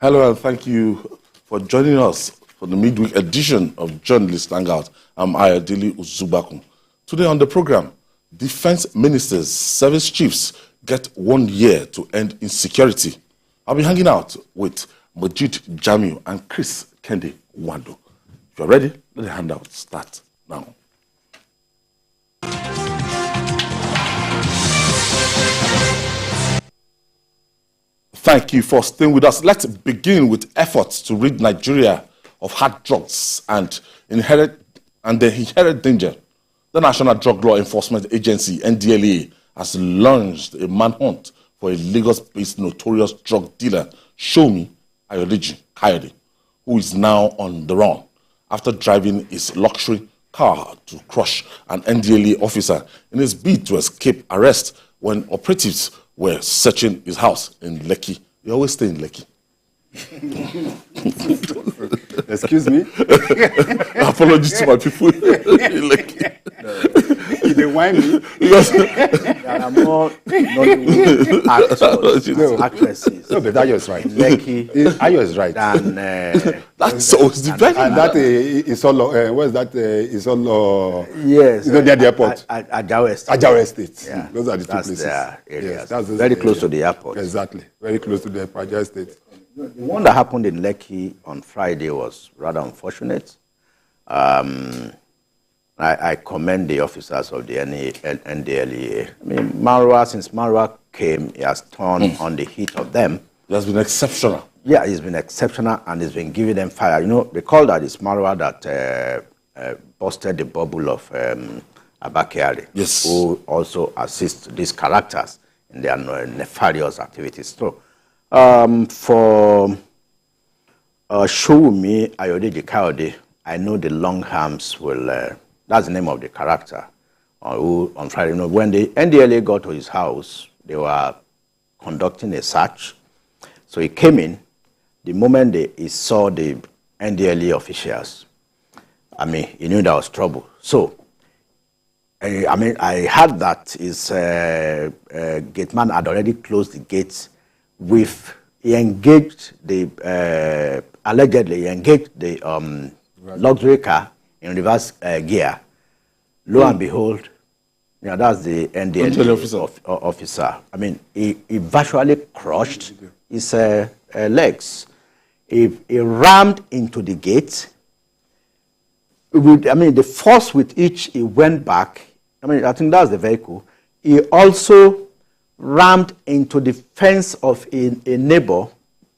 Hello, and thank you for joining us for the midweek edition of Journalist Hangout. I'm Ayodele Uzubakun. Today on the program, defense ministers, service chiefs get 1 year to end insecurity. I'll be hanging out with Majid Jamiu and Chris Kendi Wando. If you're ready, let the handout start now. Thank you for staying with us. Let's begin with efforts to rid Nigeria of hard drugs and the inherent danger. The National Drug Law Enforcement Agency, NDLEA, has launched a manhunt for a Lagos-based notorious drug dealer, Sowunmi Ayodeji Kayode, who is now on the run after driving his luxury car to crush an NDLEA officer in his bid to escape arrest when operatives were searching his house in Lekki. You always stay in Lekki. Excuse me? Apologies to my people in Lekki. They whine me. There are more actresses. No, but Ayo is right. Lekki. Ayo is right. Than, That's always the very and that is all. Where's that? Is all. yes. You know, near the airport. Ajawa Estate. Ajawa Estate. Yeah. Those are the two That's places. their areas. Yes, that's very close to the airport. Exactly. Very close to the Ajawa Estate. The one that happened in Lekki on Friday was rather unfortunate. I commend the officers of the NDLEA. I mean, since Marwa came, he has turned on the heat of them. It has been exceptional. Yeah, he's been exceptional and he's been giving them fire. You know, recall that it's Marwa that busted the bubble of Abakari, yes, who also assists these characters in their nefarious activities. So, for Sowunmi Ayodeji Kayode, I know the long arms will... that's the name of the character. Who on Friday, you know, when the NDLEA got to his house, they were conducting a search. So he came in. The moment he saw the NDLEA officials, I mean, he knew there was trouble. So, I mean, I heard that his gate man had already closed the gates he engaged allegedly engaged the luxury car in reverse gear. Lo and behold, you know, that's the NDLEA officer. I mean, he virtually crushed his legs. He rammed into the gate. I mean, the force with which he went back, I mean, I think that's the vehicle. He also rammed into the fence of a neighbor,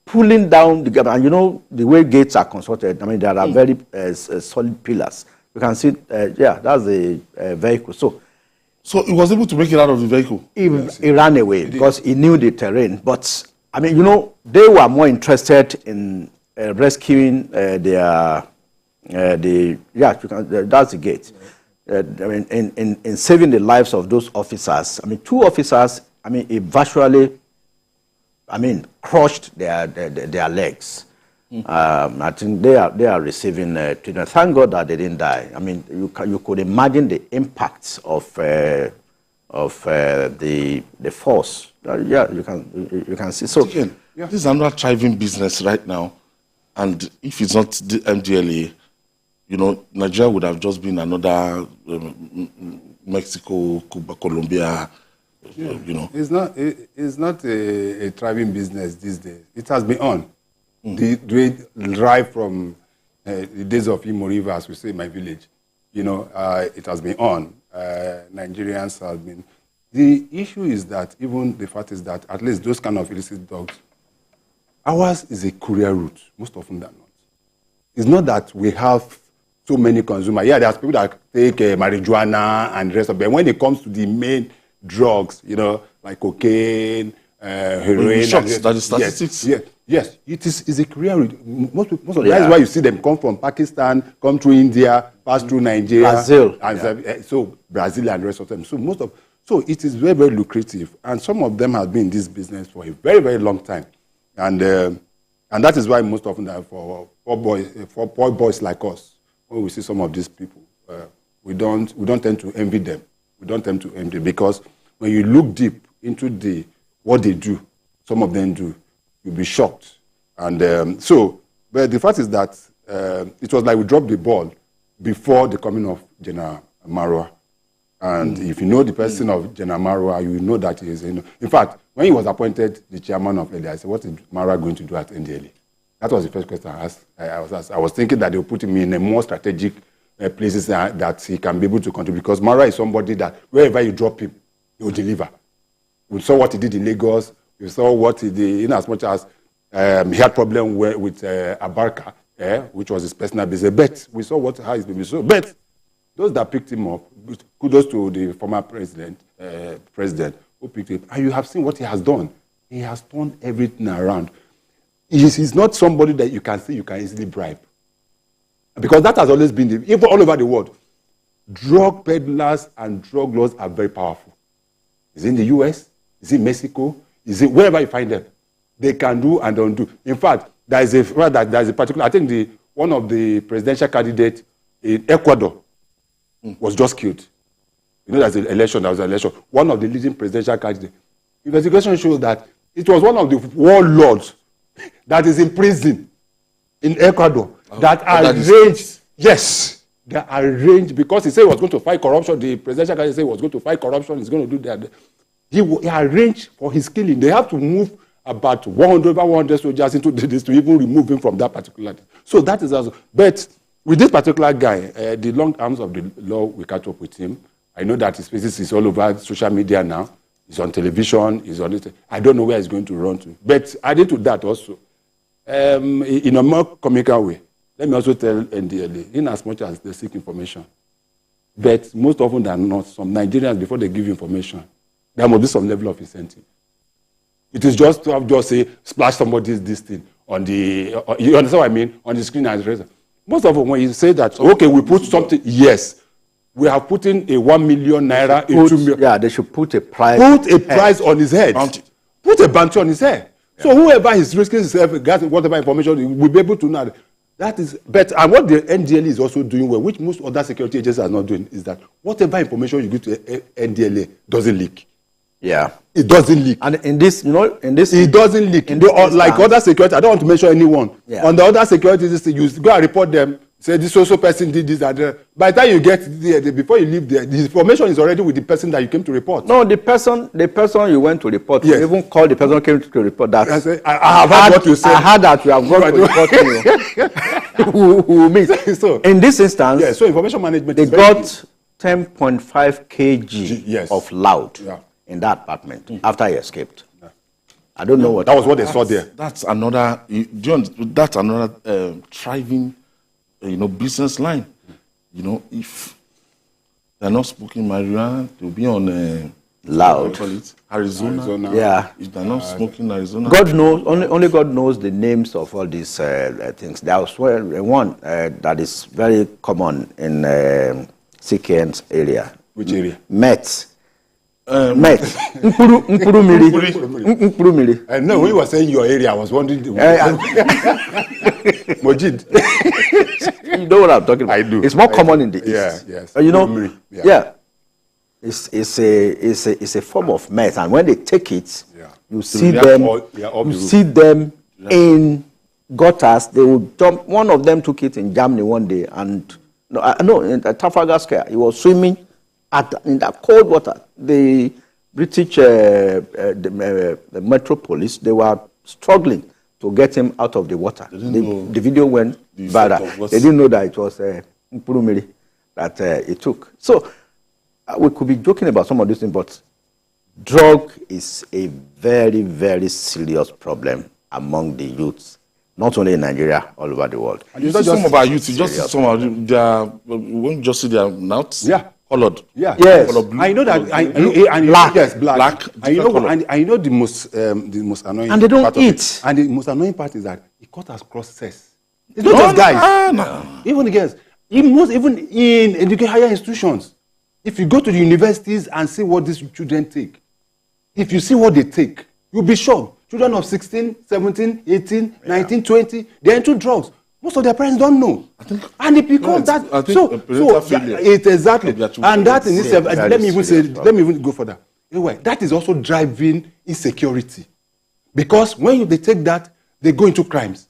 pulling down the gate. And you know, the way gates are constructed, I mean, there are very solid pillars. You can see, yeah, that's the vehicle. So he was able to make it out of the vehicle? He ran away because he knew the terrain. But, I mean, you know, they were more interested in rescuing that's the gate. I mean, in saving the lives of those officers. I mean, 2 officers, I mean, he virtually, I mean, crushed their legs. I think they are receiving treatment. Thank God that they didn't die. I mean, you could imagine the impacts of the force. Yeah, you can see. So again, this is another thriving business right now, and if it's not the MDLEA, you know, Nigeria would have just been another Mexico, Cuba, Colombia. Yeah. You know, it's not a thriving business these days. It has been on. The drive from the days of Imo River, as we say in my village, you know, it has been on. Nigerians have been. The issue is that even the fact is that at least those kind of illicit drugs, ours is a courier route, most often than not. It's not that we have so many consumers. Yeah, there's people that take marijuana and the rest of them. When it comes to the main drugs, you know, like cocaine, heroin. That is statistics. Yes, it is a career route. Most of that's why you see them come from Pakistan, come through India, pass through Nigeria, Brazil, and so Brazil and the rest of them. So it is very, very lucrative, and some of them have been in this business for a very, very long time, and that is why most often that for poor boys like us, when we see some of these people, we don't tend to envy them. We don't tend to envy because when you look deep into what they do, some of them do, you'll be shocked And but the fact is that it was like we dropped the ball before the coming of General Marwa. And if you know the person of General Marwa, you know that he is, in fact, when he was appointed the chairman of NDLEA, I said, what is Marwa going to do at NDLEA? That was the first question I asked. I was thinking that they would put him in a more strategic places that he can be able to contribute, because Marwa is somebody that wherever you drop him, he will deliver. We saw what he did in Lagos. We saw what he did, in as much as he had problem with Abarka, which was his personal business. But we saw how he's been. So, but those that picked him up, kudos to the former president who picked him. And you have seen what he has done. He has turned everything around. He's not somebody that you can say you can easily bribe. Because that has always been, even all over the world, drug peddlers and drug lords are very powerful. Is it in the US? Is it Mexico? Is it wherever you find them? They can do and undo. In fact, there is a particular, I think one of the presidential candidates in Ecuador was just killed. You know, there was an election. One of the leading presidential candidates. Investigation shows that it was one of the warlords that is in prison in Ecuador that arranged. Yes, they arranged, because he said he was going to fight corruption. The presidential candidate said he was going to fight corruption. He's going to do that. He arranged for his killing. They have to move about 100 soldiers into this to even remove him from that particular thing. So that is also. But with this particular guy, the long arms of the law will catch up with him. I know that his faces is all over social media now. He's on television. He's on it. I don't know where he's going to run to. But adding to that also, in a more comical way, let me also tell NDLEA, in as much as they seek information, but most often than not, some Nigerians, before they give information, there must be some level of incentive. It is just to have say, splash somebody's this thing on the, you understand what I mean? On the screen and the most of them, when you say that, okay, we put something, yes, we have put in a 1 million naira into million. Yeah, they should put a price. Put a price on his head. Bounty. Put a bounty on his head. Yeah. So whoever is risking himself, getting whatever information, he will be able to know. That is, but and what the NDLEA is also doing well, which most other security agencies are not doing, is that whatever information you give to NDLEA doesn't leak. Yeah, it doesn't leak. And in this, it doesn't leak. Like other security, I don't want to mention anyone. Yeah. On the other security, you go and report them. Say this social person did this and that. By the time you get there, before you leave there, the information is already with the person that you came to report. No, the person you went to report, yes. You even called the person who came to report that. I have heard what you said. I heard that you have gone to report you. Who meet. So, in this instance, yeah, so information management they got 10.5 kg of loud in that apartment after he escaped. Yeah. I don't know what. That was what they saw there. That's another. That's another thriving. Business line. If they're not smoking marijuana, they'll be on loud. Arizona. Yeah. If they're not smoking Arizona. God knows. Only God knows the names of all these things. There was one that is very common in CKN's area. Which area? Met. Mpurumiri. No, when you were saying your area, I was wondering. Mojid. You know what I'm talking about? I do. It's more common in the east. Yes. It's a form of meth, and when they take it, you see them in gutters. They will jump. One of them took it in Germany one day, and in Trafalgar Square, he was swimming in that cold water. The British the Metropolis, they were struggling to get him out of the water. The video went viral. They didn't know that it was Mpurumiri that it took. So we could be joking about some of these things, but drug is a very, very serious problem among the youths, not only in Nigeria, all over the world. And it's not just some of our youth, just some of them, when you just see their mouths, colored. Yeah. Yes. Color blue, I know that. Black. Yes, black. I know the most annoying. And they don't eat. And the most annoying part is that it cut across sex. It's not just guys. No. Even the girls. Even in higher institutions. If you go to the universities and see what these children take, if you see what they take, you'll be shocked. Children of 16, 17, 18, 19, 20, they're into drugs. Most of their parents don't know. And it becomes that. It's exactly. And that in itself, let me even go further. Anyway, that is also driving insecurity. Because when they take that, they go into crimes.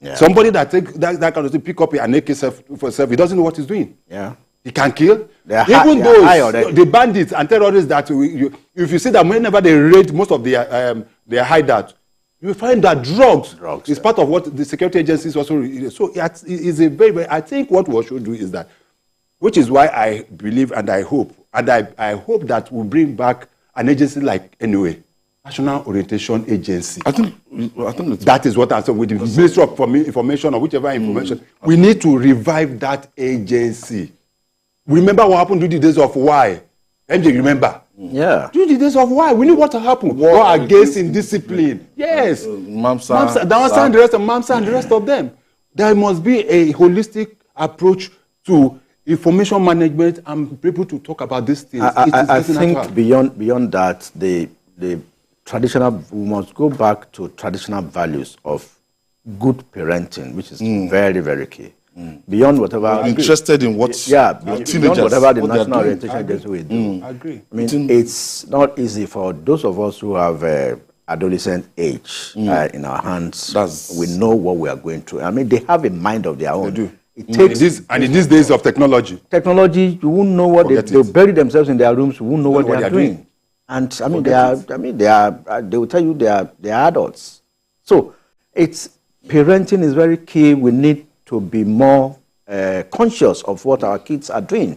Yeah. Somebody that take that kind of thing, pick up an AK for self, he doesn't know what he's doing. Yeah. He can kill. Even those the bandits and terrorists that if you see that whenever they raid most of their hideout, you will find that drugs is part of what the security agencies also. So it's a very, very. I think what we should do is that, which is why I believe and I hope I hope that we'll bring back an agency like NOA, National Orientation Agency. I think it's That is what I'm saying with the Ministry of Information or whichever information. We need to revive that agency. Remember what happened during the days of why? MJ, remember? Yeah. During the days of why? We need what happened. War against indiscipline. Yes. Mamsa, Mamsa and the rest of Mamsa and the rest of them. There must be a holistic approach to information management and people to talk about these things. I think beyond that, the traditional, we must go back to traditional values of good parenting, which is very, very key. Beyond whatever I'm interested in what beyond whatever the what National Orientation Agency will do. I agree. I mean, it's not easy for those of us who have adolescent age in our hands. We know what we are going through. I mean, they have a mind of their own. They do. It takes And in these days of technology, you won't know what they bury themselves in their rooms. You won't know what they are doing. And I mean, they will tell you they are adults. So it's parenting is very key. We need to be more conscious of what our kids are doing.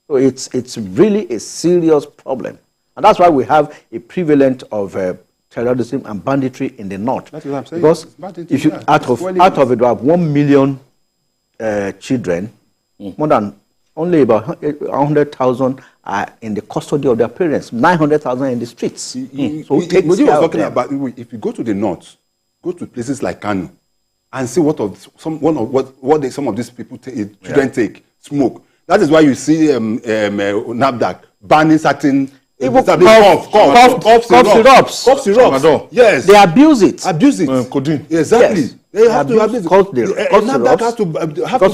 So it's really a serious problem. And that's why we have a prevalent of terrorism and banditry in the north. That's what I'm saying. Because if you out of it, we have 1 million children, more than only about 100,000 are in the custody of their parents, 900,000 in the streets. So was talking about, if you go to the north, go to places like Kano, and see some of these people children take, smoke. That is why you see NAFDAC banning certain cough syrups. Yes, they abuse it. codeine. Exactly. Yes. They have to abuse it. NAFDAC has to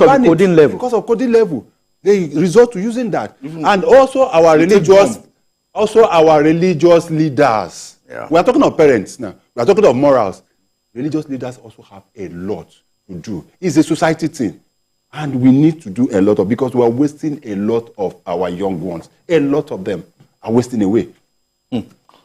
ban it codeine level. Because of codeine level. They resort to using that. And also our religious leaders. Yeah. We are talking of parents now. We are talking of morals. Religious leaders also have a lot to do. It's a society thing. And we need to do a lot of, because we are wasting a lot of our young ones. A lot of them are wasting away.